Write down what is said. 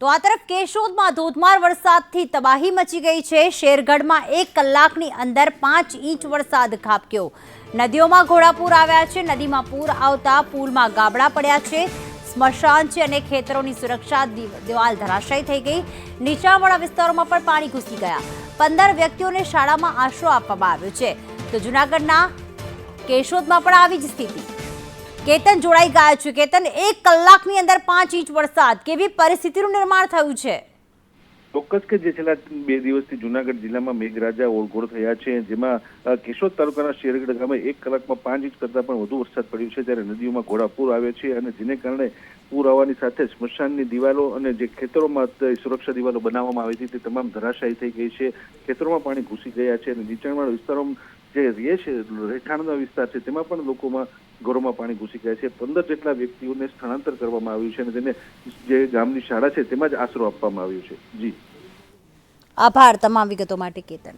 તો આ તરફ કેશોદમાં ધોધમાર વરસાદથી તબાહી મચી ગઈ છે। શેરગઢમાં 1 કલાકની અંદર 5 ઇંચ વરસાદ ખાબક્યો। નદીઓમાં ઘોડાપૂર આવ્યા છે। નદીમાં પૂર આવતા પુલમાં ગાબડા પડ્યા છે। સ્મશાન છે અને ખેતરોની સુરક્ષા દિવાલ ધરાશાયી થઈ ગઈ। નીચાણવાળા વિસ્તારોમાં પણ પાણી ઘૂસી ગયા। 15 વ્યક્તિઓને શાળામાં આશરો આપવામાં આવ્યો છે। તો જૂનાગઢના કેશોદમાં પણ આવી જ સ્થિતિ। કેતન જોડાઈ ગયા છે। કેતન, 1 કલાકની અંદર 5 ઇંચ વરસાદ, કેવી પરિસ્થિતિનું નિર્માણ થયું છે? ચોક્કસ કે જે છેલ્લા 2 દિવસથી જૂનાગઢ જિલ્લામાં મેઘરાજા ઓળઘોળ થયા છે, જેમાં કેશોદ તાલુકાના શેરગઢ ગામે 1 કલાકમાં 5 ઇંચ કરતાં પણ વધુ વરસાદ પડ્યો છે। ત્યારે નદીઓમાં ઘોડાપૂર આવે છે અને જેને કારણે પૂર આવવાની સાથે સ્મશાનની દિવાલો અને જે ખેતરોમાં સુરક્ષા દિવાલો બનાવવામાં આવી હતી તે તમામ ધરાશાયી થઈ ગઈ છે। ખેતરોમાં પાણી ઘૂસી ગયા છે અને નીચાણવાળા વિસ્તારોમાં જે રહે છે, રહેઠાણનો વિસ્તાર છે, તેમાં પણ લોકોમાં ઘરોમાં પાણી ઘૂસી ગયા છે। 15 જેટલા વ્યક્તિઓને સ્થળાંતર કરવામાં આવ્યું છે અને તેને જે ગામની શાળા છે તેમાં જ આશરો આપવામાં આવ્યો છે। જી, આભાર તમામ વિગતો માટે કેતન।